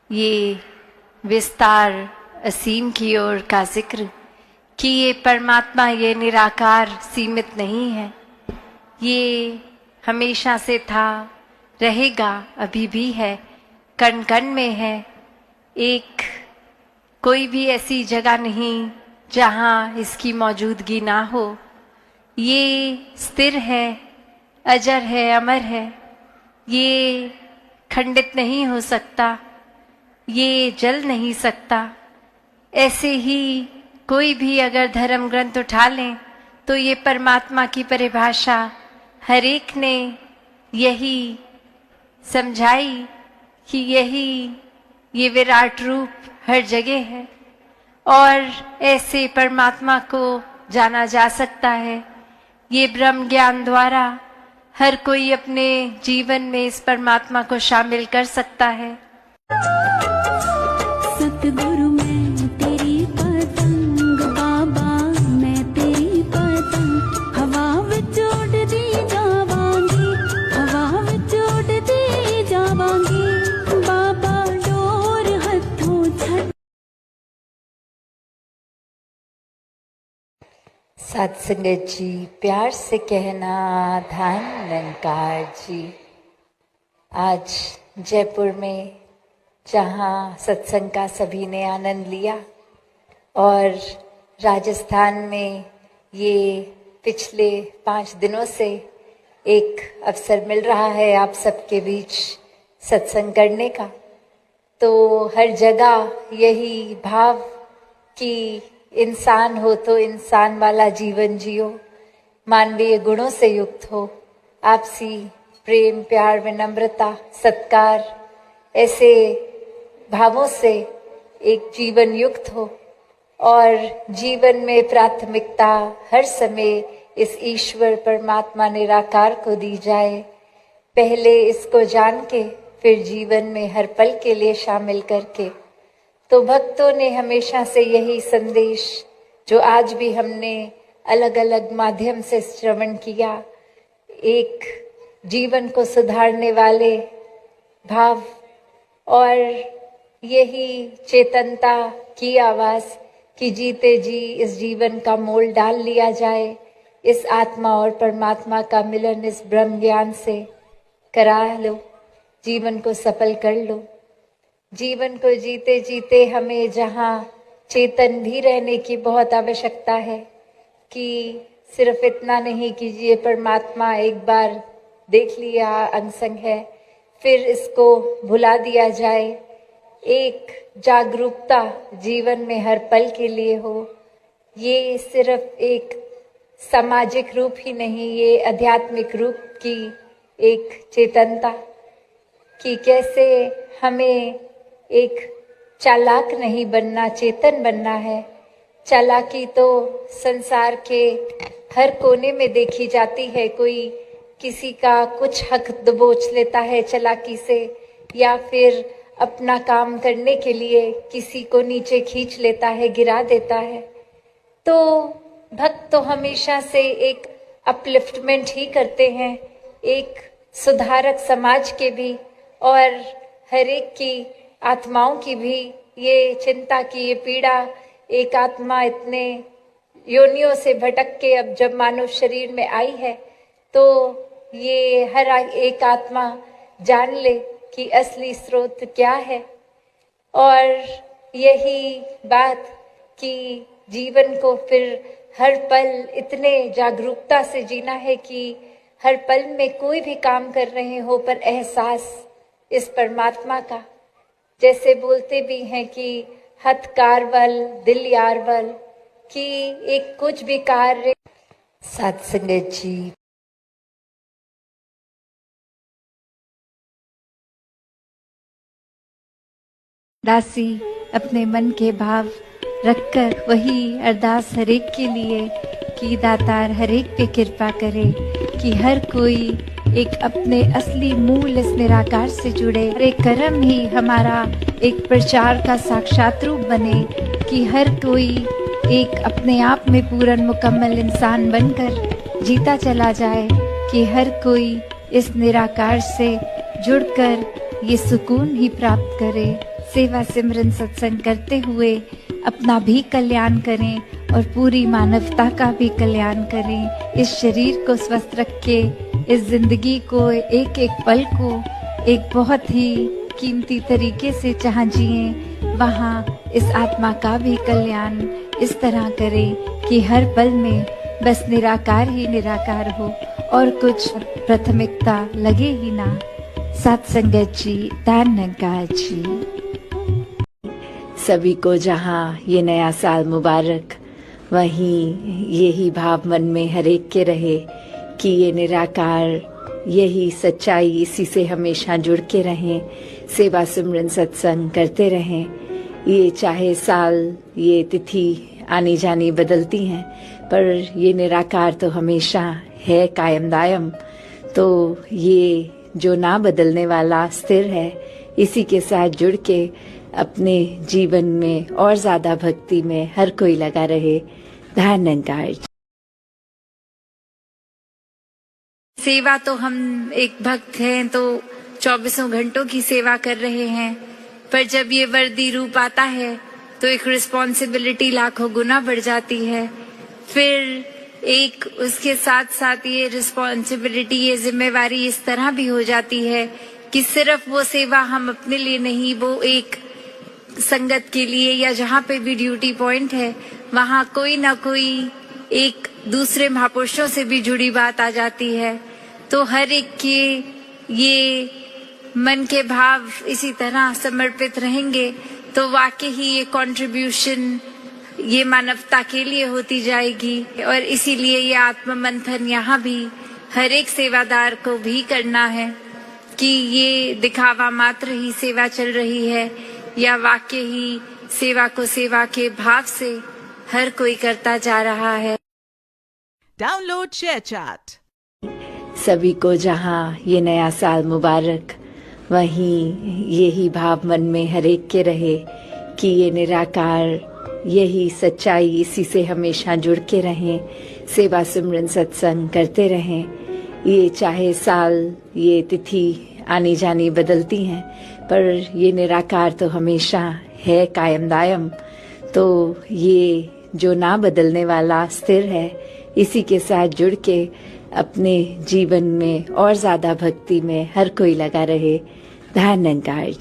ये विस्तार असीम की ओर का जिक्र कि ये परमात्मा, ये निराकार सीमित नहीं है, ये हमेशा से था, रहेगा, अभी भी है, कण कण में है। एक कोई भी ऐसी जगह नहीं जहाँ इसकी मौजूदगी ना हो। ये स्थिर है, अजर है, अमर है, ये खंडित नहीं हो सकता, ये जल नहीं सकता। ऐसे ही कोई भी अगर धर्म ग्रंथ उठा लें तो ये परमात्मा की परिभाषा हर एक ने यही समझाई कि ये विराट रूप हर जगह है और ऐसे परमात्मा को जाना जा सकता है। ये ब्रह्म ज्ञान द्वारा हर कोई अपने जीवन में इस परमात्मा को शामिल कर सकता है। सतगुरु मैं तेरी पतंग, बाबा मैं तेरी पतंग, हवा विच उड़दी जावांगी, हवा विच उड़दी जावांगी, बाबा डोर हथों छड़। सत्संगत जी, प्यार से कहना धन निरंकार जी। आज जयपुर में जहाँ सत्संग का सभी ने आनंद लिया और राजस्थान में ये पिछले 5 दिनों से एक अवसर मिल रहा है आप सबके बीच सत्संग करने का, तो हर जगह यही भाव कि इंसान हो तो इंसान वाला जीवन जियो, मानवीय गुणों से युक्त हो, आपसी प्रेम, प्यार, विनम्रता, सत्कार, ऐसे भावों से एक जीवन युक्त हो और जीवन में प्राथमिकता हर समय इस ईश्वर परमात्मा निराकार को दी जाए। पहले इसको जान के फिर जीवन में हर पल के लिए शामिल करके। तो भक्तों ने हमेशा से यही संदेश जो आज भी हमने अलग अलग माध्यम से श्रवण किया, एक जीवन को सुधारने वाले भाव और यही चेतनता की आवाज कि जीते जी इस जीवन का मोल डाल लिया जाए, इस आत्मा और परमात्मा का मिलन इस ब्रह्म ज्ञान से करा लो, जीवन को सफल कर लो। जीवन को जीते जीते हमें जहाँ चेतन भी रहने की बहुत आवश्यकता है कि सिर्फ इतना नहीं कि ये परमात्मा एक बार देख लिया, अंग संग है, फिर इसको भुला दिया जाए। एक जागरूकता जीवन में हर पल के लिए हो। ये सिर्फ एक सामाजिक रूप ही नहीं, ये आध्यात्मिक रूप की एक चेतनता कि कैसे हमें एक चालाक नहीं बनना, चेतन बनना है। चालाकी तो संसार के हर कोने में देखी जाती है। कोई किसी का कुछ हक दबोच लेता है चालाकी से, या फिर अपना काम करने के लिए किसी को नीचे खींच लेता है, गिरा देता है। तो भक्त तो हमेशा से एक अपलिफ्टमेंट ही करते हैं, एक सुधारक समाज के भी और हर एक की आत्माओं की भी ये चिंता की ये पीड़ा, एक आत्मा इतने योनियों से भटक के अब जब मानव शरीर में आई है तो ये हर एक आत्मा जान ले कि असली स्रोत क्या है। और यही बात कि जीवन को फिर हर पल इतने जागरूकता से जीना है कि हर पल में कोई भी काम कर रहे हो पर एहसास इस परमात्मा का। जैसे बोलते भी हैं कि हथ कारवल दिल यारवल, कि एक कुछ भी कार्य। सत्संगत जी, दासी अपने मन के भाव रखकर वही अरदास हरेक के लिए कि दातार हरेक पे कृपा करे कि हर कोई एक अपने असली मूल इस निराकार से जुड़े। हर एक कर्म ही हमारा एक प्रचार का साक्षात रूप बने कि हर कोई एक अपने आप में पूर्ण मुकम्मल इंसान बनकर जीता चला जाए, कि हर कोई इस निराकार से जुड़कर ये सुकून ही प्राप्त करे। सेवा सिमरन सत्संग करते हुए अपना भी कल्याण करें और पूरी मानवता का भी कल्याण करें। इस शरीर को स्वस्थ रख के इस जिंदगी को एक एक पल को एक बहुत ही कीमती तरीके से जहाँ जिए वहाँ इस आत्मा का भी कल्याण इस तरह करें कि हर पल में बस निराकार ही निराकार हो और कुछ प्राथमिकता लगे ही ना। सत्संगत जी, धन निरंकार जी। सभी को जहाँ ये नया साल मुबारक, वहीं यही भाव मन में हर एक के रहे कि ये निराकार, यही सच्चाई, इसी से हमेशा जुड़ के रहें, सेवा सिमरन सत्संग करते रहें। ये चाहे साल, ये तिथि आनी जानी बदलती हैं, पर ये निराकार तो हमेशा है कायम दायम। तो ये जो ना बदलने वाला स्थिर है, इसी के साथ जुड़ के अपने जीवन में और ज्यादा भक्ति में हर कोई लगा रहे। धन निरंकार। सेवा तो हम एक भक्त हैं तो 24 घंटों की सेवा कर रहे हैं, पर जब ये वर्दी रूप आता है तो एक रिस्पॉन्सिबिलिटी लाखों गुना बढ़ जाती है। फिर एक उसके साथ साथ ये रिस्पॉन्सिबिलिटी, ये जिम्मेवारी इस तरह भी हो जाती है कि सिर्फ वो सेवा हम अपने लिए नहीं, वो एक संगत के लिए, या जहाँ पे भी ड्यूटी पॉइंट है वहाँ कोई ना कोई एक दूसरे महापुरुषों से भी जुड़ी बात आ जाती है। तो हर एक के ये मन के भाव इसी तरह समर्पित रहेंगे तो वाकई ही ये कंट्रीब्यूशन ये मानवता के लिए होती जाएगी। और इसीलिए ये आत्म मंथन यहाँ भी हर एक सेवादार को भी करना है कि ये दिखावा मात्र ही सेवा चल रही है या वाकई ही सेवा को सेवा के भाव से हर कोई करता जा रहा है। Download share chat. सभी को जहाँ ये नया साल मुबारक, वहीं यही भाव मन में हर एक के रहे कि ये निराकार, यही सच्चाई, इसी से हमेशा जुड़ के रहें, सेवा सिमरन सत्संग करते रहें। ये चाहे साल, ये तिथि आनी जानी बदलती हैं, पर ये निराकार तो हमेशा है कायम दायम। तो ये जो ना बदलने वाला स्थिर है, इसी के साथ जुड़ के अपने जीवन में और ज्यादा भक्ति में हर कोई लगा रहे। धन निरंकार।